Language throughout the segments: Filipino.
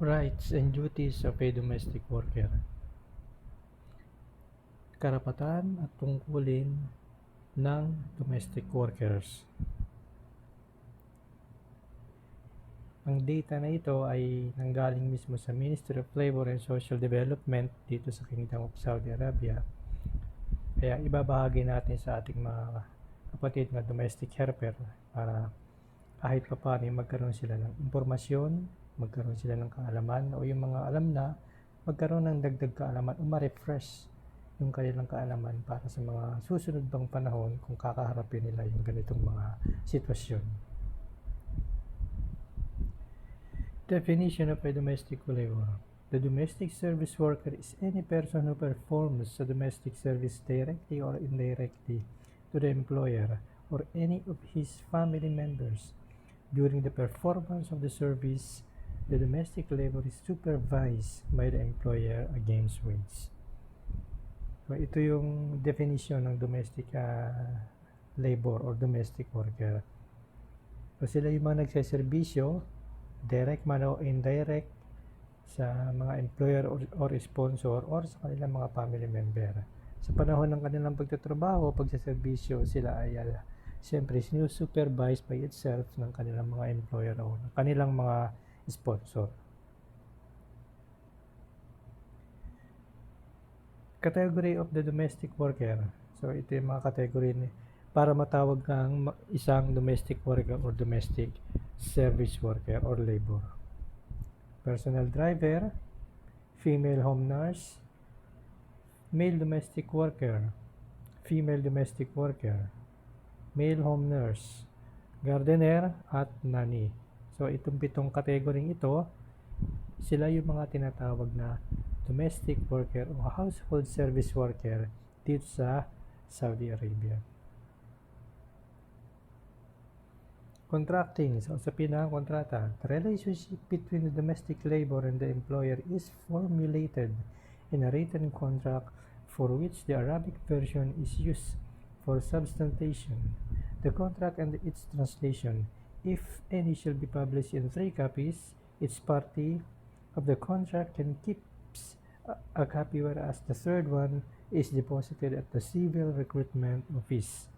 Rights and duties of a domestic worker. Karapatan at tungkulin ng domestic workers. Ang data na ito ay nanggaling mismo sa Ministry of Labor and Social Development dito sa Kingdom of Saudi Arabia. Kaya ibabahagi natin sa ating mga kapatid na domestic helper para kahit pa paano magkaroon sila ng impormasyon, magkaroon sila ng kaalaman, o yung mga alam na magkaroon ng dagdag kaalaman o ma-refresh yung kanilang kaalaman para sa mga susunod pang panahon kung kakaharapin nila yung ganitong mga sitwasyon. Definition of a domestic labor. The domestic service worker is any person who performs a domestic service directly or indirectly to the employer or any of his family members. During the performance of the service, the domestic labor is supervised by the employer against wage. So, ito yung definition ng domestic labor or domestic worker. So, sila yung mga nagseservisyo, direct man o indirect, sa mga employer or sponsor or sa kanilang mga family member. Sa panahon ng kanilang pagtatrabaho, pagseservisyo, sila ay siyempre sinusupervise by itself ng kanilang mga employer o ng kanilang mga sponsor. Category of the domestic worker. So ito yung mga category para matawag kang isang domestic worker or domestic service worker or labor. Personal driver, female home nurse, male domestic worker, female domestic worker, male home nurse, gardener, at nanny. So, itong 7 kategoring ito, sila yung mga tinatawag na domestic worker o household service worker dito sa Saudi Arabia. Contracting, sa usapin ng kontrata. The relationship between the domestic labor and the employer is formulated in a written contract for which the Arabic version is used for substantiation. The contract and its translation, if any, shall be published in 3 copies. Each party of the contract can keep a copy, whereas the third one is deposited at the Civil Recruitment Office.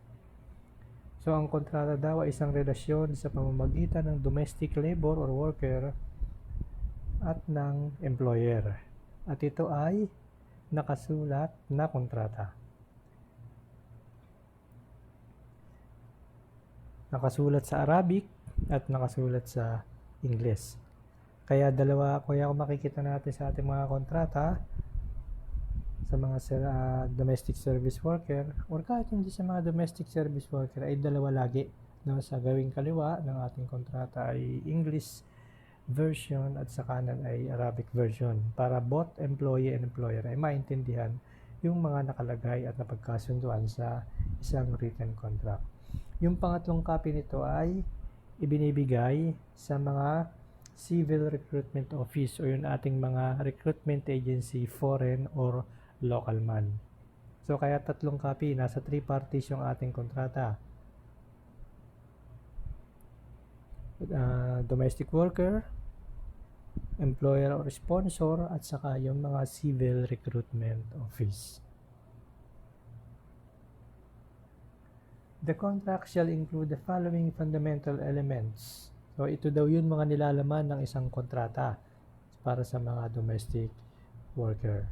So, ang kontrata daw ay isang relasyon sa pamamagitan ng domestic labor or worker at ng employer. At ito ay nakasulat na kontrata. Nakasulat sa Arabic at nakasulat sa Ingles. Kaya kung makikita natin sa ating mga kontrata, sa mga domestic service worker or kahit hindi sa mga domestic service worker ay dalawa lagi, no? Sa gawing kaliwa ng ating kontrata ay English version at sa kanan ay Arabic version para both employee and employer ay maintindihan yung mga nakalagay at napagkasunduan sa isang written contract. Yung pangatlong copy nito ay ibinibigay sa mga Civil Recruitment Office o yung ating mga recruitment agency, foreign or local man. So, kaya 3 copy, nasa 3 parties yung ating kontrata. Domestic worker, employer or sponsor, at saka yung mga Civil Recruitment Office. The contract shall include the following fundamental elements. So, ito daw yun mga nilalaman ng isang kontrata para sa mga domestic worker.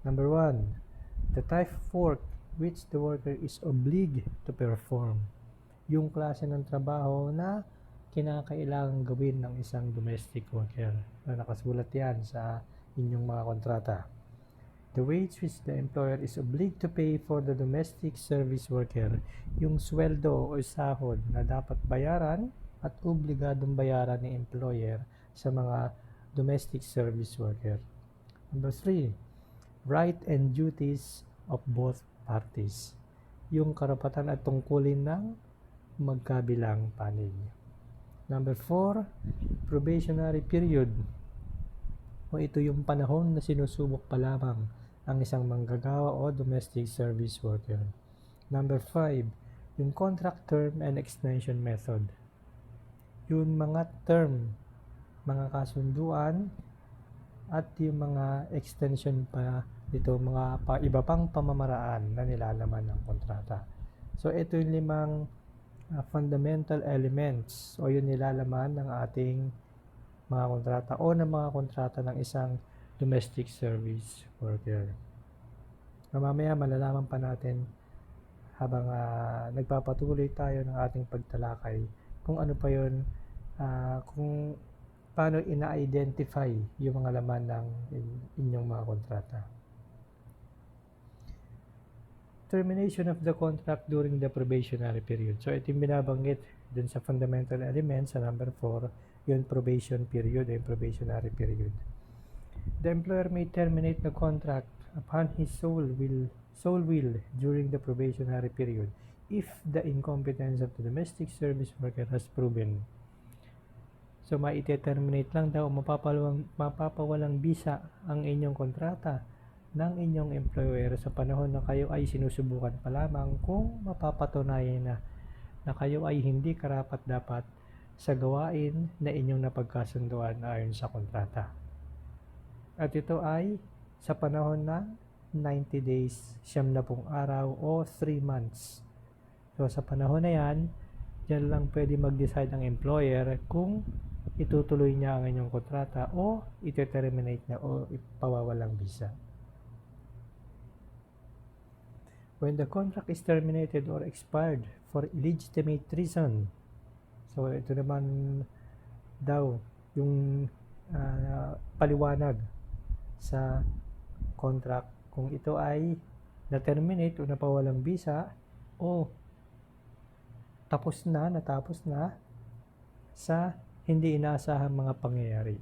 Number 1, the type of work which the worker is obliged to perform. Yung klase ng trabaho na kinakailangan gawin ng isang domestic worker. Nakasulat yan sa inyong mga kontrata. The wage which the employer is obliged to pay for the domestic service worker. Yung sweldo o sahod na dapat bayaran at obligadong bayaran ng employer sa mga domestic service worker. Number 3, right and duties of both parties. Yung karapatan at tungkulin ng magkabilang panig. Number 4, probationary period. O ito yung panahon na sinusubok pa lamang ang isang manggagawa o domestic service worker. Number 5, yung contract term and extension method. Yung mga term, mga kasunduan at yung mga extension pa dito, mga iba pang pamamaraan na nilalaman ng kontrata. So ito yung 5 fundamental elements o yung nilalaman ng ating mga kontrata o ng mga kontrata ng isang domestic service worker. So, mamaya malalaman pa natin habang nagpapatuloy tayo ng ating pagtalakay kung ano pa yun, kung paano ina-identify yung mga laman ng inyong mga kontrata. Termination of the contract during the probationary period. So ito yung binabanggit dun sa fundamental elements sa number 4, yung probation period, yung probationary period. The employer may terminate the contract upon his sole will during the probationary period if the incompetence of the domestic service worker has proven. So maite-terminate lang daw, mapapawalang bisa ang inyong kontrata ng inyong employer sa panahon na kayo ay sinusubukan pa lamang kung mapapatunayan na kayo ay hindi karapat-dapat sa gawain na inyong napagkasunduan ayon sa kontrata. At ito ay sa panahon ng 90 days, 90 araw o 3 months. So sa panahon na yan, dyan lang pwede mag-decide ang employer kung itutuloy niya ang inyong kontrata o ite-terminate niya o ipawawalang bisa. When the contract is terminated or expired for illegitimate reason. So ito naman daw yung paliwanag sa contract kung ito ay na-terminate o napawalang bisa o natapos na sa hindi inaasahang mga pangyayari.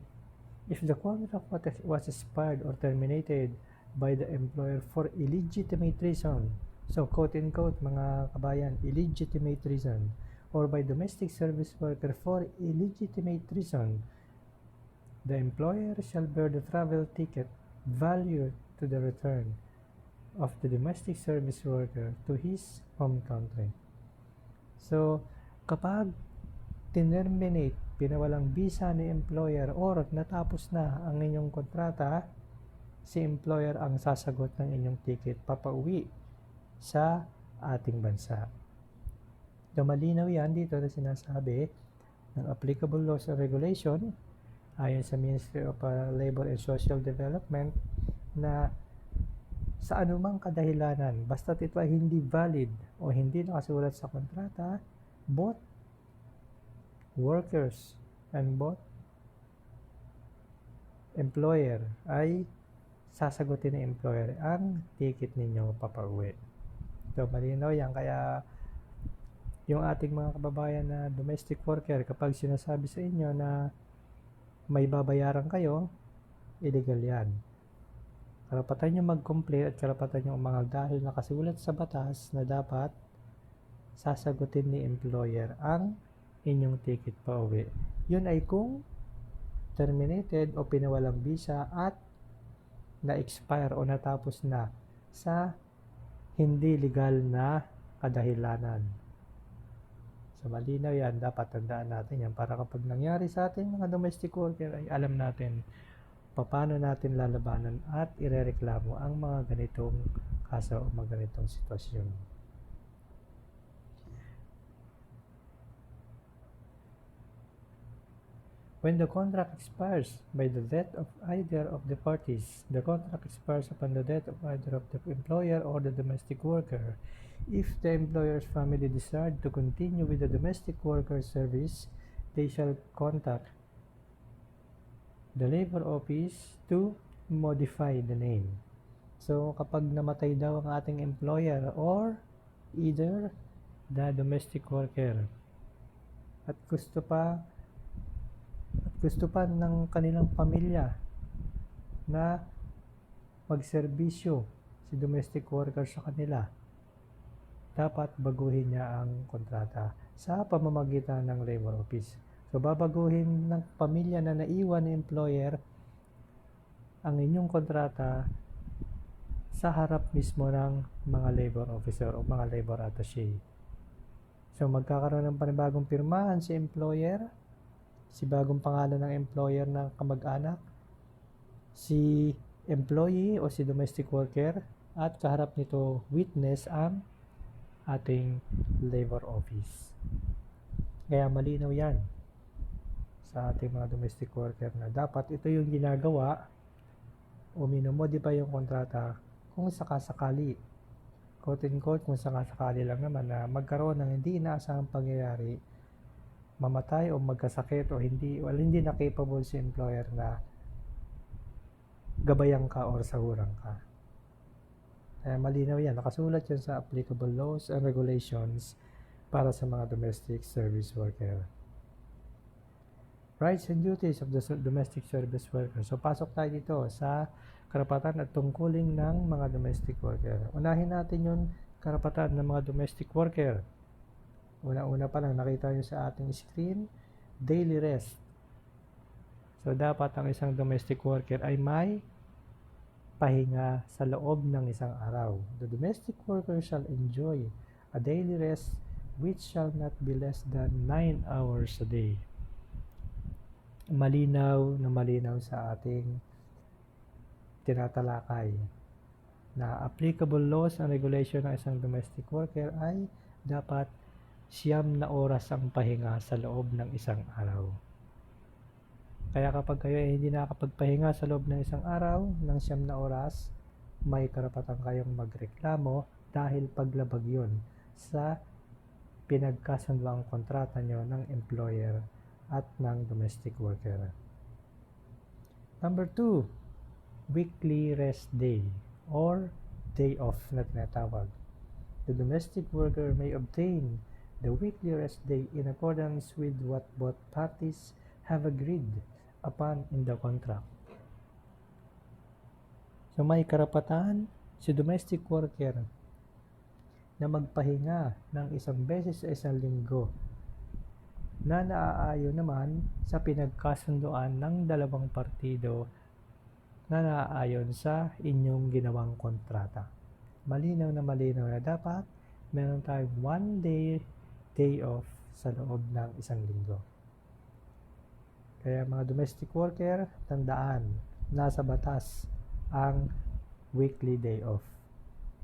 If the contract was expired or terminated by the employer for illegitimate reason, so quote-unquote mga kabayan, illegitimate reason, or by domestic service worker for illegitimate reason, the employer shall bear the travel ticket value to the return of the domestic service worker to his home country. So, kapag terminate, pinawalang bisa ni employer or natapos na ang inyong kontrata, si employer ang sasagot ng inyong ticket papauwi sa ating bansa. So, malinaw yan dito na sinasabi ng applicable laws and regulation ayon sa Ministry of Labor and Social Development na sa anumang kadahilanan, basta ito ay hindi valid o hindi nakasulat sa kontrata, both workers and both employer ay sasagutin ng employer ang ticket ninyo papauwi. So, malinaw yan. Kaya yung ating mga kababayan na domestic worker, kapag sinasabi sa inyo na may babayaran kayo, illegal yan. Karapatan nyo mag-complain at karapatan nyo umangal dahil nakasulat sa batas na dapat sasagutin ni employer ang inyong ticket pa uwi. Yun ay kung terminated o pinawalang bisa at na-expire o natapos na sa hindi legal na kadahilanan. So malinaw yan, dapat tandaan natin yan para kapag nangyari sa ating mga domestic worker ay alam natin paano natin lalabanan at irereklamo ang mga ganitong kaso o mga ganitong sitwasyon. When the contract expires by the death of either of the parties, the contract expires upon the death of either of the employer or the domestic worker. If the employer's family decide to continue with the domestic worker service, they shall contact the labor office to modify the name. So, kapag namatay daw ang ating employer or either the domestic worker at gusto pa ng kanilang pamilya na magserbisyo si domestic worker sa kanila, dapat baguhin niya ang kontrata sa pamamagitan ng labor office. So, babaguhin ng pamilya na naiwan ng employer ang inyong kontrata sa harap mismo ng mga labor officer o mga labor attaché. So, magkakaroon ng panibagong pirmahan si employer, si bagong pangalan ng employer na kamag-anak, si si employee o si domestic worker at kaharap nito witness ang ating labor office. Kaya malinaw yan sa ating mga domestic worker na dapat ito yung ginagawa o minomodify yung kontrata kung sakasakali, quote and quote, kung sakasakali lang naman na magkaroon ng hindi inaasahang pangyayari, mamatay o magkasakit o hindi na capable si employer na gabayan ka or sahuran ka. Kaya malinaw yan, nakasulat yan sa applicable laws and regulations para sa mga domestic service worker. Rights and duties of the domestic service worker. So pasok tayo dito sa karapatan at tungkulin ng mga domestic worker. Unahin natin yung karapatan ng mga domestic worker. Una-una pa lang nakita nyo sa ating screen, daily rest. So dapat ang isang domestic worker ay may pahinga sa loob ng isang araw. The domestic worker shall enjoy a daily rest which shall not be less than 9 hours a day. Malinaw sa ating tinatalakay na applicable laws and regulation ng isang domestic worker ay dapat 9 na oras ang pahinga sa loob ng isang araw. Kaya kapag kayo ay hindi nakakapagpahinga sa loob ng isang araw ng 9 na oras, may karapatan kayong magreklamo dahil paglabag yun sa pinagkasunduang kontrata nyo ng employer at ng domestic worker. Number 2, weekly rest day or day off na tinatawag. The domestic worker may obtain the weekly rest day in accordance with what both parties have agreed upon in the contract. So may karapatan si domestic worker na magpahinga ng isang beses sa isang linggo na naaayon naman sa pinagkasunduan ng dalawang partido na naaayon sa inyong ginawang kontrata. Malinaw na dapat meron tayong 1 day off sa loob ng isang linggo. Kaya mga domestic worker, tandaan, nasa batas ang weekly day off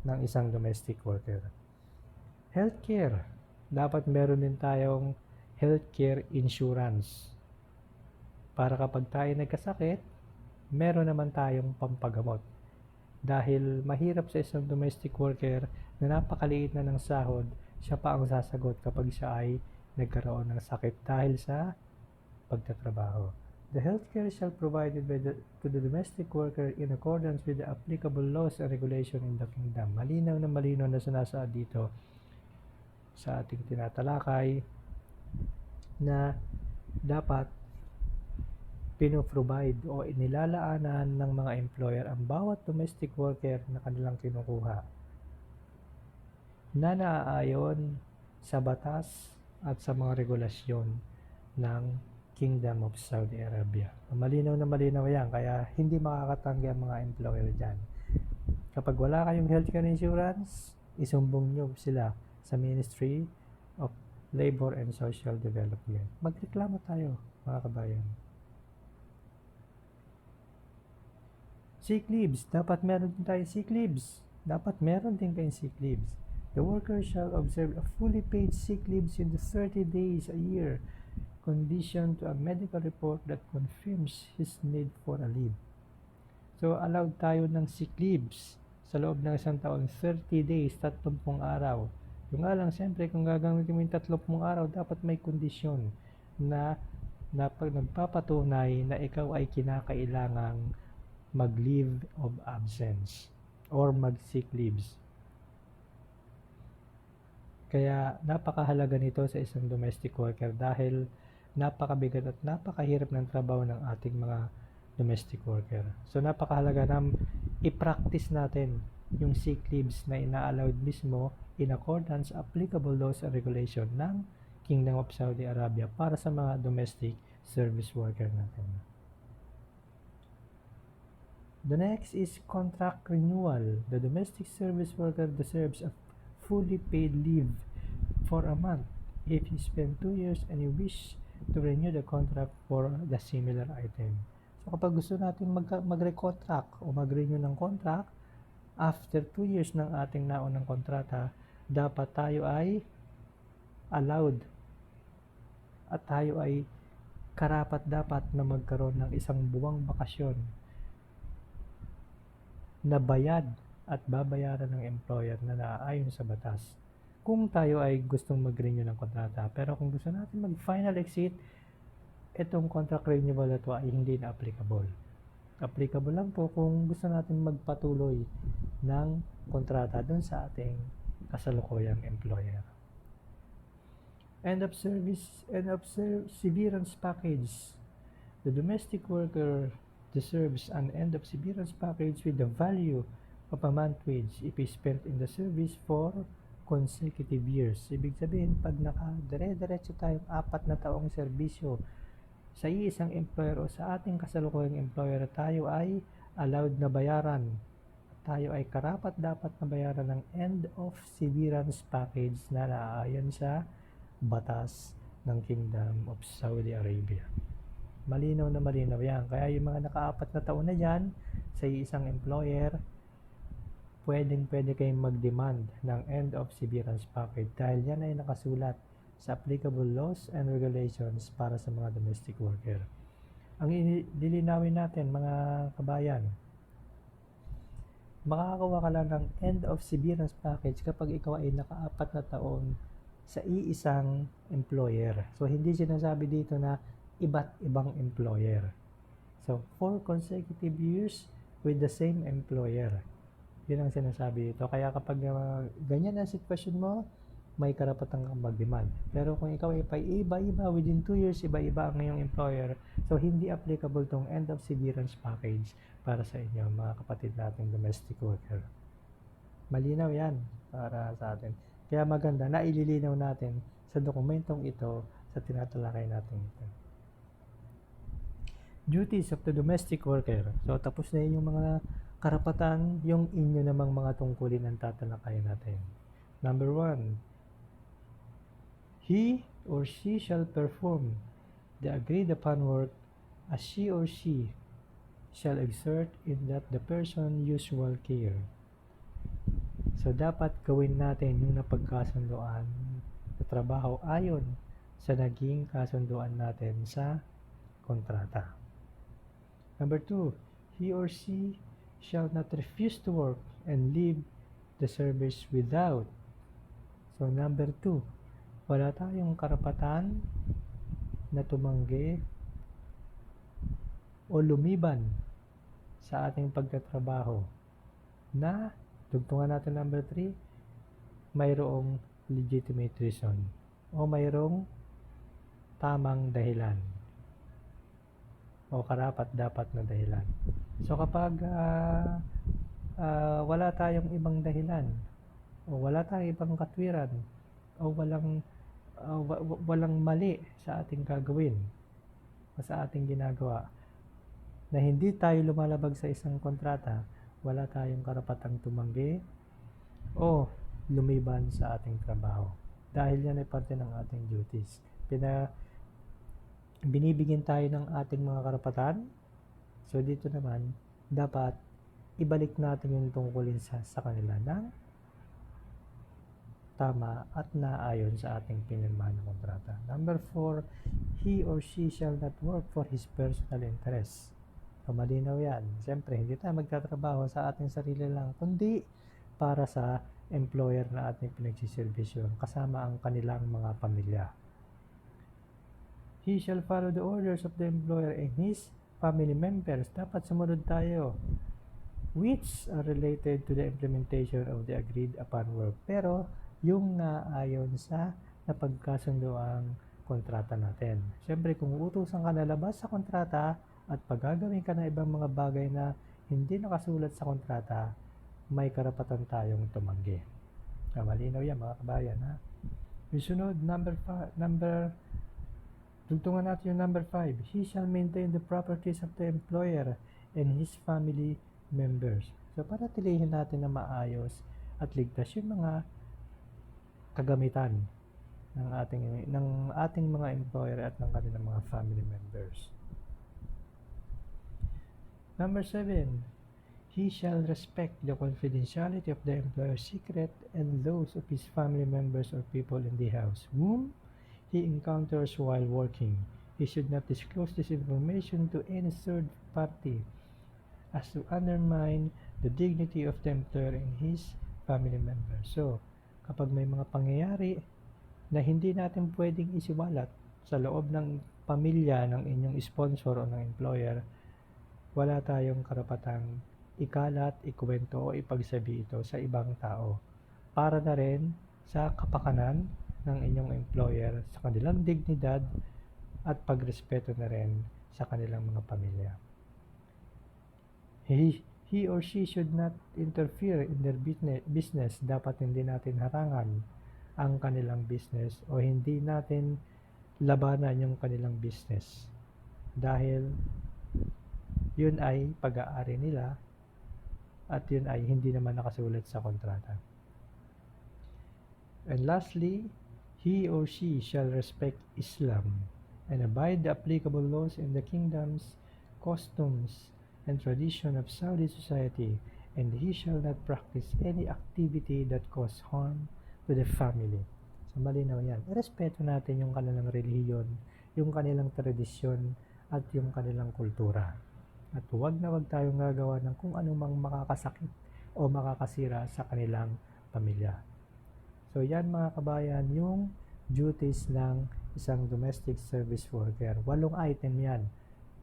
ng isang domestic worker. Healthcare, dapat meron din tayong healthcare insurance. Para kapag tayo nagkasakit, meron naman tayong pampagamot. Dahil mahirap sa isang domestic worker na napakaliit na ng sahod, siya pa ang sasagot kapag siya ay nagkaroon ng sakit dahil sa pagtatrabaho. The healthcare shall provided to the domestic worker in accordance with the applicable laws and regulation in the kingdom. Malinaw na sinasaad dito sa ating tinatalakay na dapat pinoprovide o inilalaanan ng mga employer ang bawat domestic worker na kanilang kinukuha na naaayon sa batas at sa mga regulasyon ng Kingdom of Saudi Arabia. Malinaw yan, kaya hindi makakatanggi ang mga employer dyan. Kapag wala kayong healthcare insurance, isumbong nyo sila sa Ministry of Labor and Social Development. Magreklamo tayo, mga kabayan. Sick leaves. Dapat meron din tayong sick leaves. The worker shall observe a fully paid sick leaves in the 30 days a year, conditioned to a medical report that confirms his need for a leave. So, allowed tayo ng sick leaves sa loob ng isang taon, 30 days, 30 araw. Yung nga lang, siyempre, kung gagamitin mo yung 30 araw, dapat may kondisyon na pag nagpapatunay na ikaw ay kinakailangang mag-leave of absence or mag-sick leaves. Kaya napakahalaga nito sa isang domestic worker dahil napakabigat at napakahirap ng trabaho ng ating mga domestic worker. So napakahalaga na i-practice natin yung sick leaves na ina-allowed mismo in accordance applicable laws and regulation ng Kingdom of Saudi Arabia para sa mga domestic service worker natin. The next is contract renewal. The domestic service worker deserves a fully paid leave for a month if he spent 2 years and he wish to renew the contract for the similar item. So So kapag gusto natin mag-recontract o mag-renew ng contract, after 2 years ng ating naunang kontrata, dapat tayo ay allowed at tayo ay karapat-dapat na magkaroon ng isang buwang bakasyon na bayad at babayaran ng employer na naaayon sa batas kung tayo ay gustong mag-renew ng kontrata. Pero kung gusto natin mag-final exit, itong contract renewal na ito ay hindi na applicable. Applicable lang po kung gusto natin magpatuloy ng kontrata dun sa ating kasalukuyang employer. End of severance package. The domestic worker deserves an end of severance package with the value of a month wage if he spent in the service for consecutive years. Ibig sabihin, pag nakadire-diretso tayong 4 na taong serbisyo sa isang employer o sa ating kasalukuyang employer, tayo ay allowed na bayaran. Tayo ay karapat-dapat na bayaran ng end of severance package na naaayon sa batas ng Kingdom of Saudi Arabia. Malinaw na malinaw yan. Kaya yung mga naka-4 na taon na dyan sa isang employer, pwede kayong mag-demand ng end of severance package dahil yan ay nakasulat sa applicable laws and regulations para sa mga domestic worker. Ang lilinawin natin, mga kabayan, makakakuha ka lang ng end of severance package kapag ikaw ay naka-4 na taon sa iisang employer. So, hindi sinasabi dito na iba't ibang employer. So, 4 consecutive years with the same employer. Yun ang sinasabi dito. Kaya kapag ganyan ang sitwasyon mo, may karapatan kang mag-demand. Pero kung ikaw ay iba-iba, within 2 years, iba-iba ang iyong employer, so hindi applicable tong end of severance package para sa inyo, mga kapatid nating domestic worker. Malinaw yan para sa atin. Kaya maganda na ililinaw natin sa dokumentong ito sa tinatalakay natin ito. Duties of the domestic worker. So tapos na yung mga karapatan, yung inyo namang mga tungkulin ang tatalakayin natin. Number 1, he or she shall perform the agreed upon work as she or she shall exert in that the person usual care. So, dapat gawin natin yung napagkasunduan sa trabaho ayon sa naging kasunduan natin sa kontrata. Number 2, he or she shall not refuse to work and leave the service without. So, number 2, wala tayong karapatan na tumanggi o lumiban sa ating pagtatrabaho na, tugtungan natin number 3, mayroong legitimate reason o mayroong tamang dahilan o karapat-dapat na dahilan. So kapag wala tayong ibang dahilan o wala tayong ibang katwiran o walang mali sa ating gagawin o sa ating ginagawa na hindi tayo lumalabag sa isang kontrata, wala tayong karapatang tumanggi o lumiban sa ating trabaho dahil yan ay parte ng ating duties. Binibigyan tayo ng ating mga karapatan, so dito naman dapat ibalik natin yung tungkulin sa kanila ng tama at naayon sa ating pinirmahan na kontrata. Number 4, he or she shall not work for his personal interest. So, malinaw yan. Siyempre, hindi tayo magtatrabaho sa ating sarili lang, kundi para sa employer na ating pinagsiservisyon, kasama ang kanilang mga pamilya. He shall follow the orders of the employer and his family members. Dapat sumunod tayo, which are related to the implementation of the agreed upon work. Pero, yung naayon sa napagkasunduang kontrata natin. Siyempre, kung uutusan ka na labas sa kontrata at paggagawin ka na ibang mga bagay na hindi nakasulat sa kontrata, may karapatan tayong tumanggi. Malinaw yan, mga kabayan. Ha? Sunod, tugtungan natin yung number 5. He shall maintain the properties of the employer and his family members. So, para tilihin natin na maayos at ligtas yung mga kagamitan ng ating mga employer at ng kanilang mga family members. Number 7, he shall respect the confidentiality of the employer's secret and those of his family members or people in the house whom he encounters while working. He should not disclose this information to any third party as to undermine the dignity of the employer and his family members. So, kapag may mga pangyayari na hindi natin pwedeng isiwalat sa loob ng pamilya ng inyong sponsor o ng employer, wala tayong karapatang ikalat, ikwento o ipagsabi ito sa ibang tao. Para na rin sa kapakanan ng inyong employer, sa kanilang dignidad at pagrespeto na rin sa kanilang mga pamilya. He or she should not interfere in their business. Dapat hindi natin harangan ang kanilang business o hindi natin labanan yung kanilang business dahil yun ay pag-aari nila at yun ay hindi naman nakasulat sa kontrata. And lastly, he or she shall respect Islam and abide the applicable laws in the kingdoms, customs, and tradition of Saudi society, and he shall not practice any activity that cause harm to the family. So malinaw yan. Respeto natin yung kanilang relihiyon, yung kanilang tradisyon, at yung kanilang kultura. At huwag na huwag tayong gagawa ng kung anumang makakasakit o makakasira sa kanilang pamilya. So yan mga kabayan, yung duties ng isang domestic service worker. 8 item yan.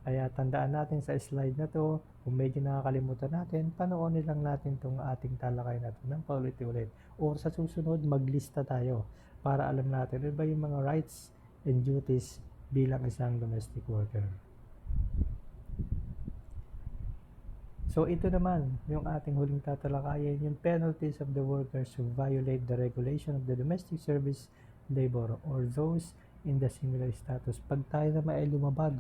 Kaya tandaan natin sa slide na to, kung medyo nakakalimutan natin, panoorin lang natin itong ating talakay na ito ng paulit-ulit. O sa susunod, maglista tayo para alam natin ano ba yung mga rights and duties bilang isang domestic worker. So ito naman yung ating huling tatalakayin, yung penalties of the workers who violate the regulation of the domestic service labor or those in the similar status. Pag tayo naman ay lumabag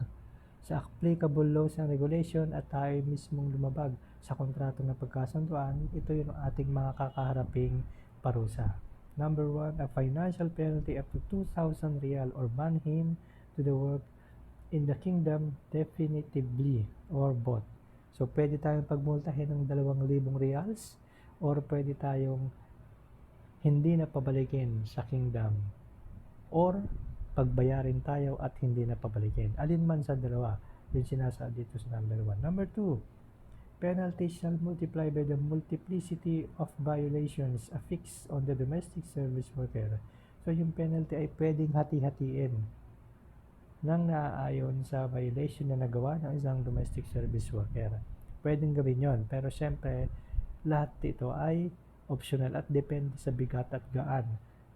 sa applicable laws and regulation at tayo mismong lumabag sa kontrato na pagkasunduan, ito yung ating mga kakaharaping parusa. Number 1, a financial penalty up to 2,000 riyal or ban him to the work in the kingdom definitively or both. So, pwede tayong pagmultahin ng 2,000 reals or pwede tayong hindi na pabalikin sa kingdom or pagbayarin tayo at hindi na pabalikin. Alin man sa dalawa, yung sinasabi dito sa number 1. Number 2, penalties shall multiply by the multiplicity of violations affixed on the domestic service worker. So, yung penalty ay pwedeng hati-hatiin nang naaayon sa violation na nagawa ng isang domestic service worker. Pwedeng gawin yon, pero syempre lahat ito ay optional at depende sa bigat at gaan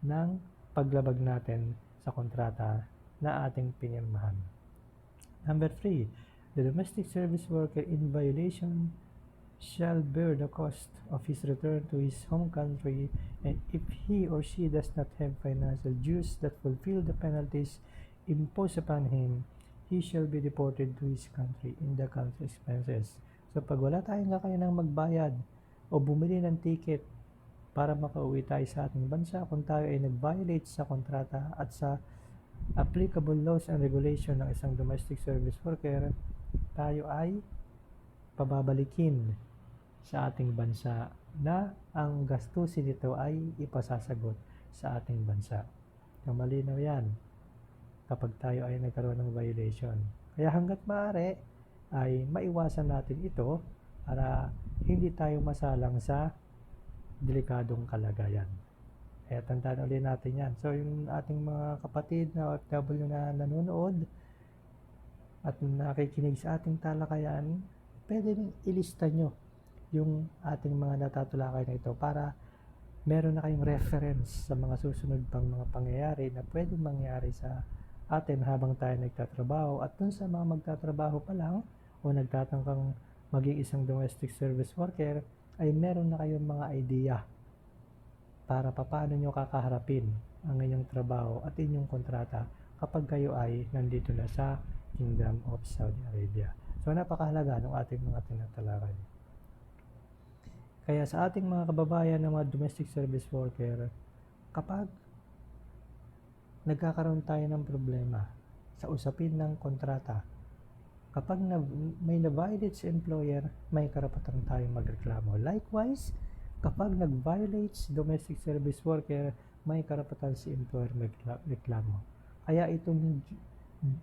ng paglabag natin sa kontrata na ating pinirmahan. Number 3, the domestic service worker in violation shall bear the cost of his return to his home country, and if he or she does not have financial dues that fulfill the penalties imposed upon him, he shall be deported to his country in the country's expenses. So pag wala tayong kakayanang magbayad o bumili ng ticket para makauwi tayo sa ating bansa, kung tayo ay nag-violate sa kontrata at sa applicable laws and regulation ng isang domestic service worker, tayo ay pababalikin sa ating bansa na ang gastusin nito ay ipasasagot sa ating bansa. So malinaw yan kapag tayo ay nagkaroon ng violation. Kaya hanggat maaari ay maiwasan natin ito para hindi tayo masalang sa delikadong kalagayan. Kaya tandaan ulit natin yan. So yung ating mga kapatid na OFW na nanonood at nakikinig sa ating talakayan, pwede rin ilista nyo yung ating mga natatulakay na ito para meron na kayong reference sa mga susunod pang mga pangyayari na pwedeng mangyari sa atin habang tayo nagtatrabaho. At dun sa mga magtatrabaho pa lang o nagtatangkang maging isang domestic service worker, ay meron na kayong mga idea para paano nyo kakaharapin ang inyong trabaho at inyong kontrata kapag kayo ay nandito na sa Kingdom of Saudi Arabia. So napakahalaga ng ating mga tinatalakay. Kaya sa ating mga kababayan na mga domestic service worker, kapag nagkakaroon tayo ng problema sa usapin ng kontrata, Kapag may na-violate si employer, may karapatan tayong magreklamo. Likewise, kapag nag-violate si domestic service worker, may karapatan si employer magreklamo. Kaya itong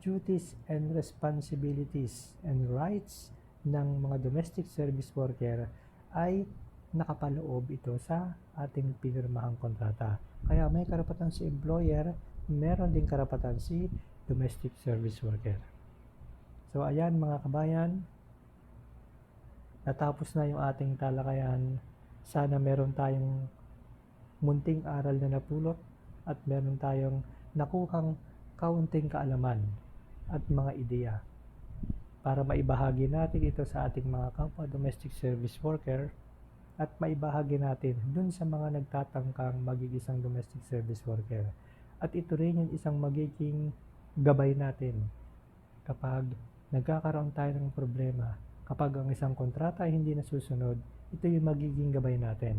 duties and responsibilities and rights ng mga domestic service worker ay nakapaloob ito sa ating pinirmahang kontrata. Kaya may karapatan si employer, meron din karapatan si domestic service worker. So ayan mga kabayan, natapos na yung ating talakayan. Sana meron tayong munting aral na napulot at meron tayong nakuhang kaunting kaalaman at mga ideya para maibahagi natin ito sa ating mga kapwa domestic service worker at maibahagi natin dun sa mga nagtatangkang magiging isang domestic service worker. At ito rin yung isang magiging gabay natin kapag nagkakaroon tayo ng problema, kapag ang isang kontrata ay hindi nasusunod, ito yung magiging gabay natin.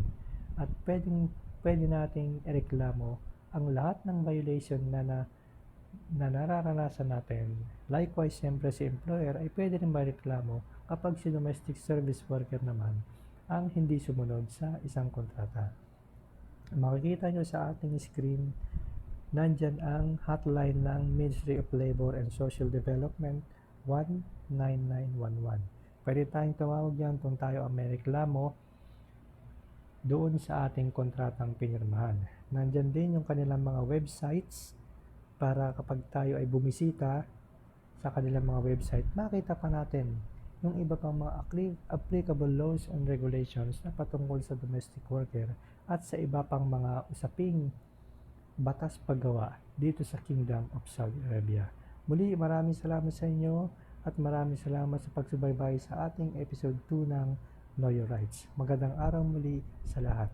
At pwede nating ireklamo ang lahat ng violation na nararanasan natin. Likewise, siyempre si employer ay pwede rin mareklamo kapag si domestic service worker naman ang hindi sumunod sa isang kontrata. Makikita nyo sa ating screen, nandyan ang hotline ng Ministry of Labor and Social Development 19911. Pwede tayong tumawag yan kung tayo ang may reklamo doon sa ating kontratang pinirmahan. Nandyan din yung kanilang mga websites para kapag tayo ay bumisita sa kanilang mga website, makita pa natin yung iba pang mga applicable laws and regulations na patungkol sa domestic worker at sa iba pang mga usaping batas paggawa dito sa Kingdom of Saudi Arabia. Muli, maraming salamat sa inyo at maraming salamat sa pagsubaybay sa ating episode 2 ng Know Your Rights. Magandang araw muli sa lahat.